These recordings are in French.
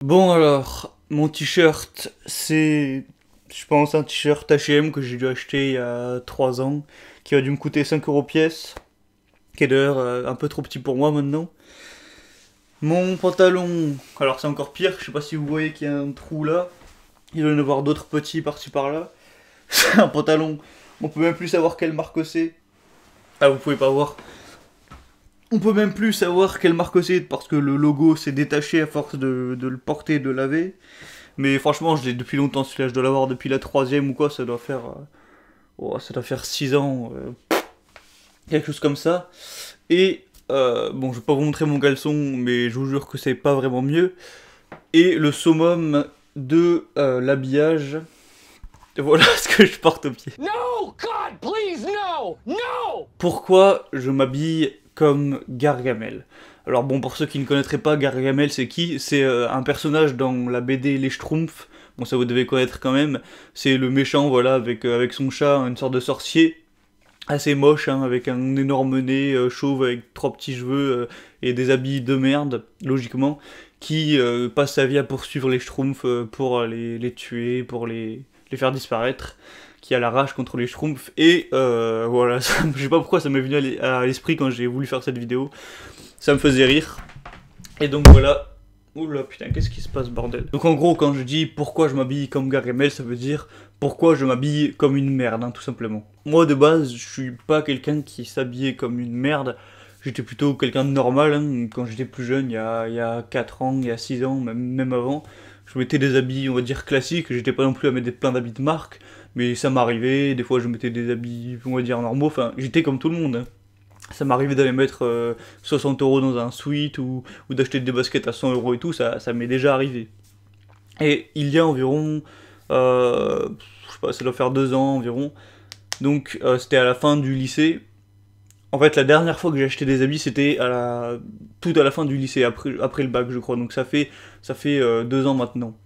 Bon alors, mon t-shirt, c'est, je pense, un t-shirt H&M que j'ai dû acheter il y a 3 ans, qui a dû me coûter 5 euros pièce, qui est d'ailleurs un peu trop petit pour moi maintenant. Mon pantalon, alors c'est encore pire, je sais pas si vous voyez qu'il y a un trou là, il doit y en avoir d'autres petits par-ci par-là. C'est un pantalon, on peut même plus savoir quelle marque c'est. Ah, vous pouvez pas voir. On peut même plus savoir quelle marque c'est parce que le logo s'est détaché à force de le porter et de le laver. Mais franchement, je l'ai depuis longtemps celui-là, je dois l'avoir depuis la troisième ou quoi, ça doit faire, ça doit faire 6 ans, quelque chose comme ça. Et bon, je vais pas vous montrer mon caleçon, mais je vous jure que c'est pas vraiment mieux. Et le summum de l'habillage, voilà ce que je porte au pied. No, God, please, no, no. Pourquoi je m'habille comme Gargamel? Alors bon, pour ceux qui ne connaîtraient pas, Gargamel c'est qui? C'est un personnage dans la BD Les Schtroumpfs, bon ça vous devez connaître quand même, c'est le méchant, voilà, avec son chat, une sorte de sorcier, assez moche, hein, avec un énorme nez chauve, avec 3 petits cheveux et des habits de merde, logiquement, qui passe sa vie à poursuivre les Schtroumpfs pour les tuer, pour les faire disparaître, qui a la rage contre les Schtroumpfs, et voilà, je sais pas pourquoi ça m'est venu à l'esprit quand j'ai voulu faire cette vidéo, ça me faisait rire, et donc voilà. Oula putain, qu'est-ce qui se passe bordel? Donc en gros, quand je dis pourquoi je m'habille comme Gargamel, ça veut dire pourquoi je m'habille comme une merde, hein, tout simplement. Moi de base, je suis pas quelqu'un qui s'habillait comme une merde, j'étais plutôt quelqu'un de normal, hein. Quand j'étais plus jeune, il y a 4 ans, il y a 6 ans, même avant, je mettais des habits, on va dire, classiques, j'étais pas non plus à mettre plein d'habits de marque, mais ça m'arrivait, des fois je mettais des habits, on va dire, normaux, enfin, j'étais comme tout le monde, hein. Ça m'arrivait d'aller mettre 60 euros dans un sweat ou d'acheter des baskets à 100 euros et tout, ça m'est déjà arrivé. Et il y a environ, je sais pas, ça doit faire 2 ans environ, donc c'était à la fin du lycée. En fait, la dernière fois que j'ai acheté des habits, c'était tout à la fin du lycée, après le bac, je crois. Donc ça fait 2 ans maintenant.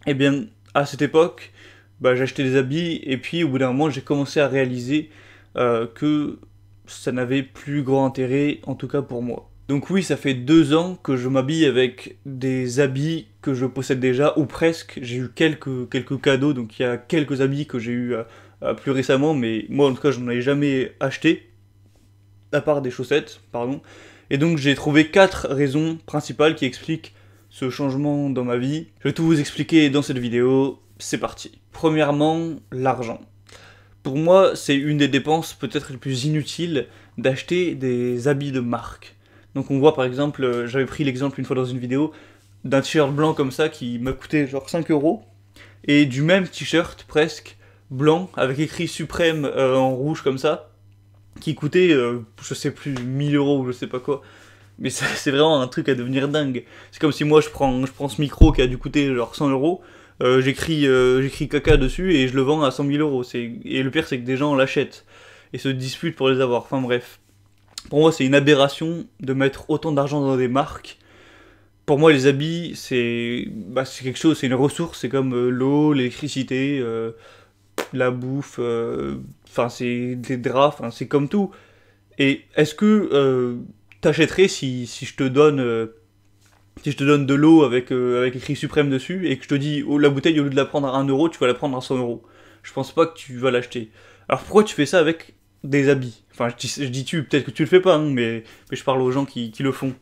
Et bien, à cette époque, bah, j'ai acheté des habits, et puis au bout d'un moment, j'ai commencé à réaliser que ça n'avait plus grand intérêt, en tout cas pour moi. Donc oui, ça fait 2 ans que je m'habille avec des habits que je possède déjà, ou presque. J'ai eu quelques cadeaux, donc il y a quelques habits que j'ai eu plus récemment, mais moi en tout cas, je n'en ai jamais acheté, à part des chaussettes, pardon. Et donc j'ai trouvé 4 raisons principales qui expliquent ce changement dans ma vie. Je vais tout vous expliquer dans cette vidéo, c'est parti. Premièrement, l'argent. Pour moi, c'est une des dépenses peut-être les plus inutiles d'acheter des habits de marque. Donc on voit par exemple, j'avais pris l'exemple une fois dans une vidéo, d'un t-shirt blanc comme ça qui m'a coûté genre 5 euros, et du même t-shirt presque, blanc, avec écrit Suprême en rouge comme ça, qui coûtait, je sais plus, 1000 euros ou je sais pas quoi. Mais c'est vraiment un truc à devenir dingue. C'est comme si moi je prends ce micro qui a dû coûter genre 100 euros, j'écris caca dessus et je le vends à 100 000 euros. Et le pire c'est que des gens l'achètent et se disputent pour les avoir. Enfin bref. Pour moi c'est une aberration de mettre autant d'argent dans des marques. Pour moi les habits c'est quelque chose, c'est une ressource, c'est comme l'eau, l'électricité, la bouffe, enfin c'est des draps, enfin c'est comme tout. Et est-ce que t'achèterais si je te donne de l'eau avec écrit Suprême dessus et que je te dis oh, la bouteille au lieu de la prendre à 1 euro, tu vas la prendre à 100 euros? Je pense pas que tu vas l'acheter. Alors pourquoi tu fais ça avec des habits? Enfin je dis tu, peut-être que tu le fais pas, hein, mais je parle aux gens qui le font.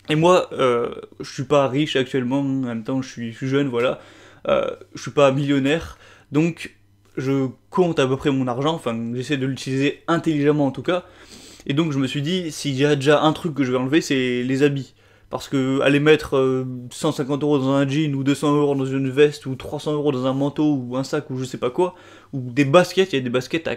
Et moi, je suis pas riche actuellement, en même temps je suis jeune, voilà. Je suis pas millionnaire, donc je compte à peu près mon argent, enfin j'essaie de l'utiliser intelligemment en tout cas. Et donc je me suis dit, s'il y a déjà un truc que je vais enlever, c'est les habits. Parce que aller mettre 150 euros dans un jean, ou 200 euros dans une veste, ou 300 euros dans un manteau, ou un sac, ou je sais pas quoi, ou des baskets, il y a des baskets à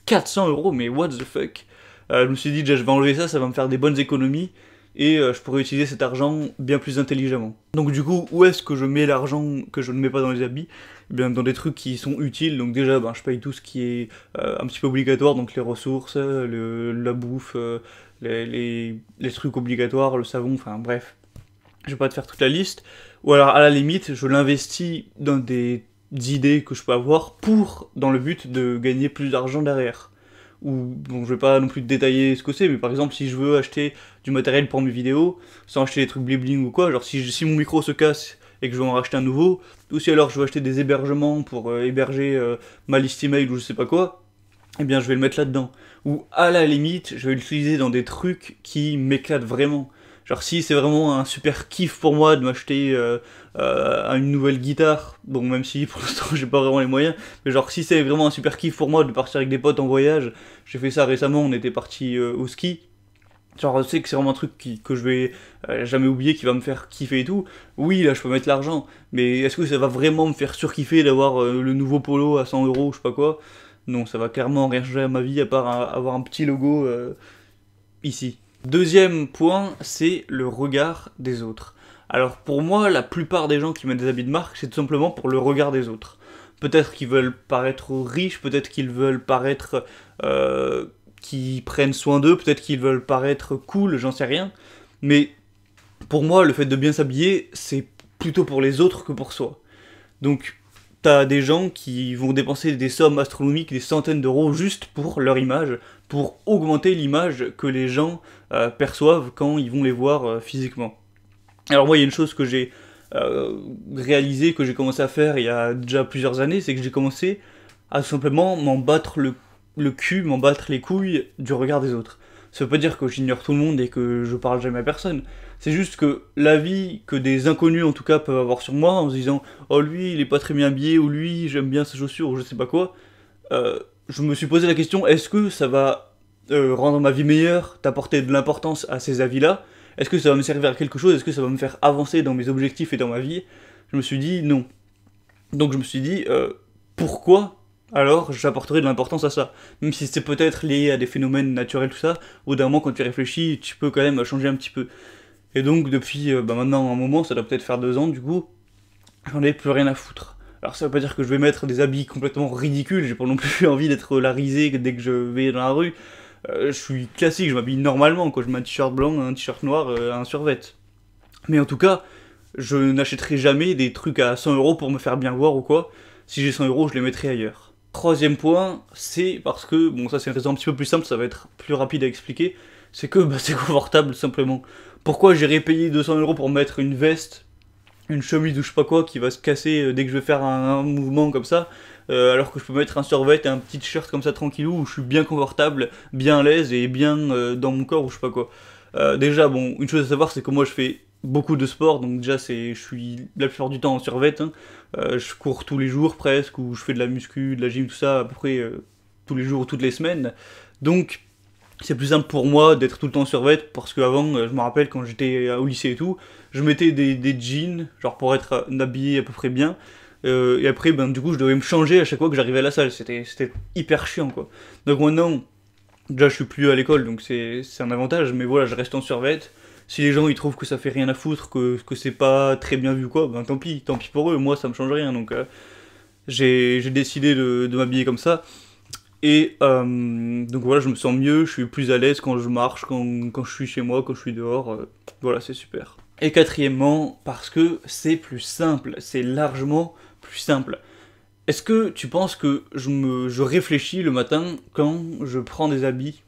400 euros, mais what the fuck. Je me suis dit, déjà je vais enlever ça, ça va me faire des bonnes économies, et je pourrais utiliser cet argent bien plus intelligemment. Donc du coup, où est-ce que je mets l'argent que je ne mets pas dans les habits? Eh bien dans des trucs qui sont utiles, donc déjà je paye tout ce qui est un petit peu obligatoire, donc les ressources, la bouffe, les trucs obligatoires, le savon, enfin bref. Je vais pas te faire toute la liste. Ou alors à la limite, je l'investis dans des idées que je peux avoir dans le but de gagner plus d'argent derrière. Ou, bon, je vais pas non plus te détailler ce que c'est, mais par exemple, si je veux acheter du matériel pour mes vidéos, sans acheter des trucs bling bling ou quoi, genre si mon micro se casse et que je vais en racheter un nouveau, ou si alors je veux acheter des hébergements pour héberger ma liste email ou je sais pas quoi, eh bien je vais le mettre là-dedans. Ou à la limite, je vais l'utiliser dans des trucs qui m'éclatent vraiment. Genre si c'est vraiment un super kiff pour moi de m'acheter une nouvelle guitare, bon même si pour l'instant j'ai pas vraiment les moyens, mais genre si c'est vraiment un super kiff pour moi de partir avec des potes en voyage, j'ai fait ça récemment, on était parti au ski, genre je sais que c'est vraiment un truc que je vais jamais oublier, qui va me faire kiffer et tout, oui là je peux mettre l'argent, mais est-ce que ça va vraiment me faire surkiffer d'avoir le nouveau polo à 100 euros, je sais pas quoi? Non, ça va clairement rien changer à ma vie à part avoir un petit logo ici. Deuxième point, c'est le regard des autres. Alors pour moi, la plupart des gens qui mettent des habits de marque, c'est tout simplement pour le regard des autres. Peut-être qu'ils veulent paraître riches, peut-être qu'ils veulent paraître qu'ils prennent soin d'eux, peut-être qu'ils veulent paraître cool, j'en sais rien. Mais pour moi, le fait de bien s'habiller, c'est plutôt pour les autres que pour soi. Donc t'as des gens qui vont dépenser des sommes astronomiques, des centaines d'euros juste pour leur image, pour augmenter l'image que les gens perçoivent quand ils vont les voir physiquement. Alors moi, il y a une chose que j'ai réalisée, que j'ai commencé à faire il y a déjà plusieurs années, c'est que j'ai commencé à tout simplement m'en battre le cul, m'en battre les couilles du regard des autres. Ça veut pas dire que j'ignore tout le monde et que je parle jamais à personne. C'est juste que l'avis que des inconnus en tout cas peuvent avoir sur moi en se disant « Oh lui il est pas très bien habillé » ou « Lui j'aime bien ses chaussures » ou je sais pas quoi, je me suis posé la question, est-ce que ça va rendre ma vie meilleure, t'apporter de l'importance à ces avis-là? Est-ce que ça va me servir à quelque chose? Est-ce que ça va me faire avancer dans mes objectifs et dans ma vie? Je me suis dit non. Donc je me suis dit pourquoi alors j'apporterai de l'importance à ça? Même si c'est peut-être lié à des phénomènes naturels tout ça, au bout d'un moment quand tu réfléchis, tu peux quand même changer un petit peu. Et donc depuis maintenant un moment, ça doit peut-être faire 2 ans du coup, j'en ai plus rien à foutre. Alors ça veut pas dire que je vais mettre des habits complètement ridicules, j'ai pas non plus envie d'être la risée dès que je vais dans la rue. Je suis classique, je m'habille normalement, quoi. Je mets un t-shirt blanc, un t-shirt noir, un survêt. Mais en tout cas, je n'achèterai jamais des trucs à 100 euros pour me faire bien voir ou quoi. Si j'ai 100 euros, je les mettrai ailleurs. Troisième point, c'est parce que, bon ça c'est une raison un petit peu plus simple, ça va être plus rapide à expliquer, c'est que c'est confortable simplement. Pourquoi j'irais payer 200 euros pour mettre une veste, une chemise ou je sais pas quoi qui va se casser dès que je vais faire un mouvement comme ça, alors que je peux mettre un survêt et un petit t-shirt comme ça tranquillou où je suis bien confortable, bien à l'aise et bien dans mon corps ou je sais pas quoi. Déjà bon, une chose à savoir c'est que moi je fais beaucoup de sport, donc déjà je suis la plupart du temps en survêt, hein. Je cours tous les jours presque, ou je fais de la muscu, de la gym, tout ça à peu près tous les jours ou toutes les semaines, donc c'est plus simple pour moi d'être tout le temps en survêt, parce qu'avant, je me rappelle quand j'étais au lycée et tout, je mettais des jeans, genre pour être habillé à peu près bien, et après, ben, du coup, je devais me changer à chaque fois que j'arrivais à la salle, c'était hyper chiant, quoi. Donc maintenant, déjà, je suis plus à l'école, donc c'est un avantage, mais voilà, je reste en survêt. Si les gens, ils trouvent que ça fait rien à foutre, que c'est pas très bien vu, quoi, ben tant pis pour eux, moi, ça me change rien, donc j'ai décidé de m'habiller comme ça. Et donc voilà, je me sens mieux, je suis plus à l'aise quand je marche, quand je suis chez moi, quand je suis dehors, voilà, c'est super. Et quatrièmement, parce que c'est plus simple, c'est largement plus simple. Est-ce que tu penses que je réfléchis le matin quand je prends des habits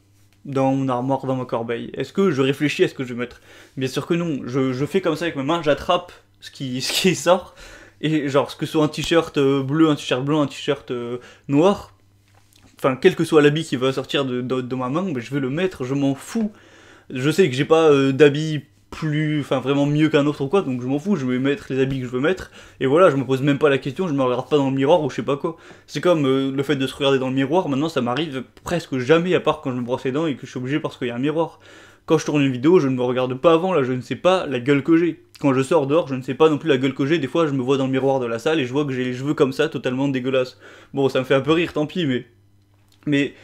dans mon armoire, dans ma corbeille? Est-ce que je réfléchis à ce que je vais mettre? Bien sûr que non, je fais comme ça avec mes mains, j'attrape ce qui sort, et genre, que ce soit un t-shirt bleu, un t-shirt blanc, un t-shirt noir, enfin, quel que soit l'habit qui va sortir de ma main, ben, je vais le mettre, je m'en fous. Je sais que j'ai pas d'habit vraiment mieux qu'un autre ou quoi, donc je m'en fous, je vais mettre les habits que je veux mettre, et voilà, je me pose même pas la question, je me regarde pas dans le miroir ou je sais pas quoi. C'est comme le fait de se regarder dans le miroir, maintenant ça m'arrive presque jamais, à part quand je me brosse les dents et que je suis obligé parce qu'il y a un miroir. Quand je tourne une vidéo, je ne me regarde pas avant, là, je ne sais pas la gueule que j'ai. Quand je sors dehors, je ne sais pas non plus la gueule que j'ai, des fois je me vois dans le miroir de la salle et je vois que j'ai les cheveux comme ça, totalement dégueulasses. Bon, ça me fait un peu rire, tant pis, mais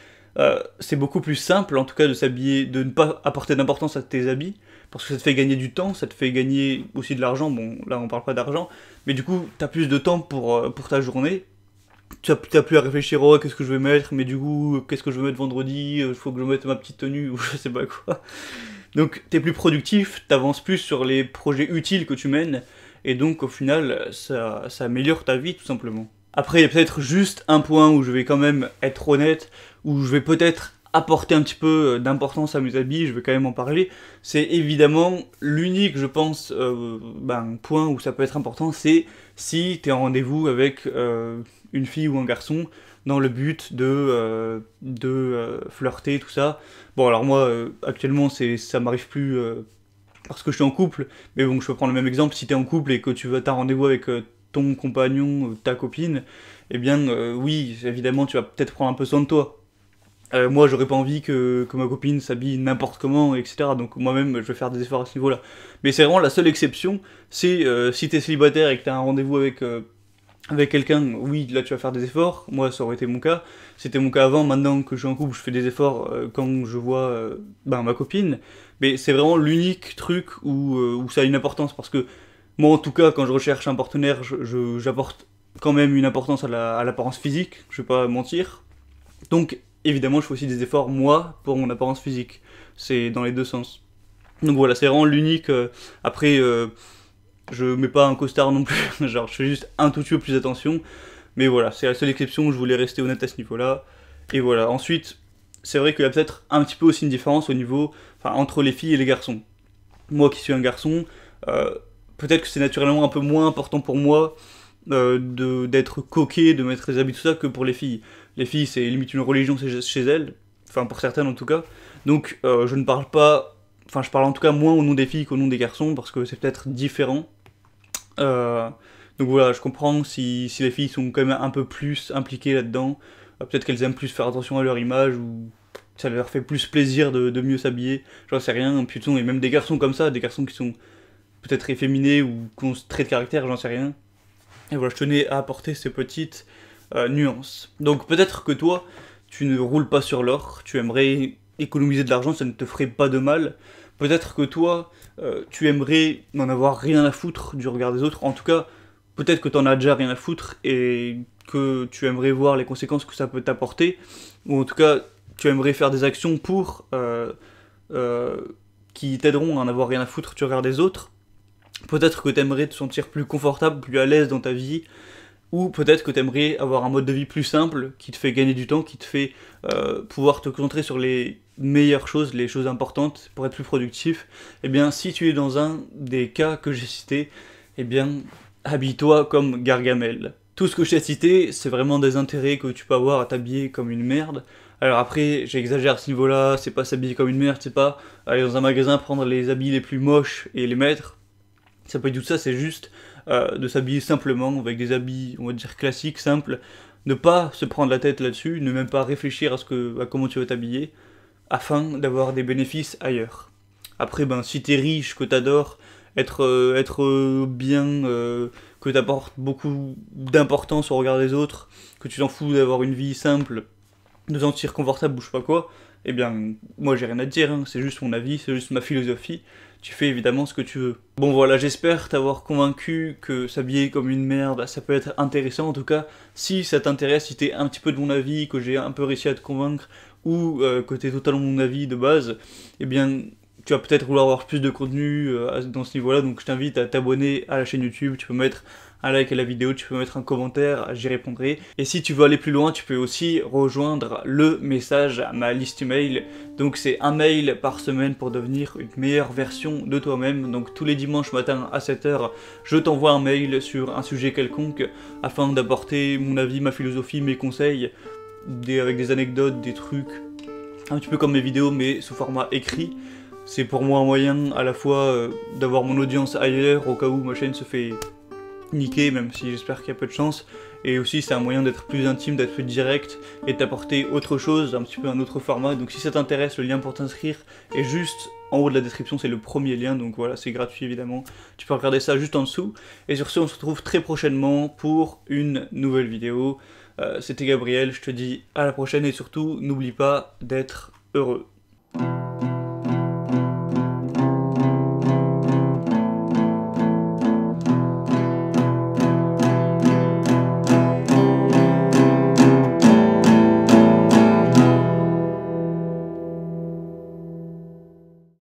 c'est beaucoup plus simple, en tout cas, de s'habiller, de ne pas apporter d'importance à tes habits, parce que ça te fait gagner du temps, ça te fait gagner aussi de l'argent, bon, là on parle pas d'argent, mais du coup, t'as plus de temps pour ta journée, t'as plus à réfléchir, oh, qu'est-ce que je vais mettre, mais du coup, qu'est-ce que je vais mettre vendredi, il faut que je mette ma petite tenue, ou je sais pas quoi. Donc, t'es plus productif, t'avances plus sur les projets utiles que tu mènes, et donc, au final, ça améliore ta vie, tout simplement. Après, il y a peut-être juste un point où je vais quand même être honnête, où je vais peut-être apporter un petit peu d'importance à mes habits, je vais quand même en parler, c'est évidemment l'unique, je pense, point où ça peut être important, c'est si t'es en rendez-vous avec une fille ou un garçon, dans le but de flirter, tout ça. Bon, alors moi, actuellement, ça m'arrive plus parce que je suis en couple, mais bon, je peux prendre le même exemple, si t'es en couple et que t'as un rendez-vous avec ton compagnon, ta copine, eh bien, oui, évidemment, tu vas peut-être prendre un peu soin de toi. Moi, j'aurais pas envie que ma copine s'habille n'importe comment, etc. Donc moi-même, je vais faire des efforts à ce niveau-là. Mais c'est vraiment la seule exception, c'est si t'es célibataire et que t'as un rendez-vous avec quelqu'un, oui, là tu vas faire des efforts. Moi, ça aurait été mon cas. C'était mon cas avant. Maintenant que je suis en couple, je fais des efforts quand je vois ma copine. Mais c'est vraiment l'unique truc où ça a une importance. Parce que moi, en tout cas, quand je recherche un partenaire, j'apporte quand même une importance à l'apparence physique. Je vais pas mentir. Donc, évidemment, je fais aussi des efforts, moi, pour mon apparence physique. C'est dans les deux sens. Donc voilà, c'est vraiment l'unique. Après, je mets pas un costard non plus. Genre, je fais juste un tout petit peu plus attention. Mais voilà, c'est la seule exception, je voulais rester honnête à ce niveau-là. Et voilà, ensuite, c'est vrai qu'il y a peut-être un petit peu aussi une différence au niveau, entre les filles et les garçons. Moi qui suis un garçon, peut-être que c'est naturellement un peu moins important pour moi d'être coquet, de mettre des habits, tout ça, que pour les filles. Les filles, c'est limite une religion chez elles, enfin pour certaines en tout cas. Donc je ne parle pas, je parle en tout cas moins au nom des filles qu'au nom des garçons, parce que c'est peut-être différent. Donc voilà, je comprends si les filles sont quand même un peu plus impliquées là-dedans, peut-être qu'elles aiment plus faire attention à leur image, ou ça leur fait plus plaisir de mieux s'habiller, j'en sais rien, putain, et même des garçons comme ça, des garçons qui sont peut-être efféminés ou qui ont ce trait de caractère, j'en sais rien. Et voilà, je tenais à apporter ces petites nuances. Donc peut-être que toi, tu ne roules pas sur l'or, tu aimerais économiser de l'argent, ça ne te ferait pas de mal. Peut-être que toi, tu aimerais n'en avoir rien à foutre du regard des autres. En tout cas, peut-être que t'en as déjà rien à foutre et que tu aimerais voir les conséquences que ça peut t'apporter. Ou en tout cas, tu aimerais faire des actions qui t'aideront à en avoir rien à foutre du regard des autres. Peut-être que t'aimerais te sentir plus confortable, plus à l'aise dans ta vie, ou peut-être que t'aimerais avoir un mode de vie plus simple, qui te fait gagner du temps, qui te fait pouvoir te concentrer sur les meilleures choses, les choses importantes, pour être plus productif. Eh bien, si tu es dans un des cas que j'ai cités, eh bien, habille-toi comme Gargamel. Tout ce que je t'ai cité, c'est vraiment des intérêts que tu peux avoir à t'habiller comme une merde. Alors après, j'exagère à ce niveau-là, c'est pas s'habiller comme une merde, c'est pas aller dans un magasin prendre les habits les plus moches et les mettre. Ça peut être tout ça, c'est juste de s'habiller simplement, avec des habits, on va dire, classiques, simples, ne pas se prendre la tête là-dessus, ne même pas réfléchir à comment tu vas t'habiller, afin d'avoir des bénéfices ailleurs. Après, si t'es riche, que t'adores, être bien, que t'apportes beaucoup d'importance au regard des autres, que tu t'en fous d'avoir une vie simple, de te sentir confortable ou je sais pas quoi, eh bien, moi j'ai rien à te dire, hein, c'est juste mon avis, c'est juste ma philosophie, tu fais évidemment ce que tu veux. Bon voilà, j'espère t'avoir convaincu que s'habiller comme une merde, ça peut être intéressant en tout cas, si ça t'intéresse, si t'es un petit peu de mon avis, que j'ai un peu réussi à te convaincre, ou que t'es totalement mon avis de base, eh bien, tu vas peut-être vouloir avoir plus de contenu dans ce niveau-là, donc je t'invite à t'abonner à la chaîne YouTube, tu peux mettre un like à la vidéo, tu peux mettre un commentaire, j'y répondrai. Et si tu veux aller plus loin, tu peux aussi rejoindre le message à ma liste email. Donc c'est un mail par semaine pour devenir une meilleure version de toi-même. Donc tous les dimanches matin à 7h, je t'envoie un mail sur un sujet quelconque afin d'apporter mon avis, ma philosophie, mes conseils, avec des anecdotes, des trucs, un petit peu comme mes vidéos mais sous format écrit. C'est pour moi un moyen à la fois d'avoir mon audience ailleurs au cas où ma chaîne se fait niquer, même si j'espère qu'il y a peu de chance, et aussi c'est un moyen d'être plus intime, d'être plus direct, et de t'apporter autre chose, un petit peu un autre format. Donc si ça t'intéresse, le lien pour t'inscrire est juste en haut de la description, c'est le premier lien, donc voilà, c'est gratuit évidemment, tu peux regarder ça juste en dessous. Et sur ce, on se retrouve très prochainement pour une nouvelle vidéo. C'était Gabriel, je te dis à la prochaine, et surtout, n'oublie pas d'être heureux.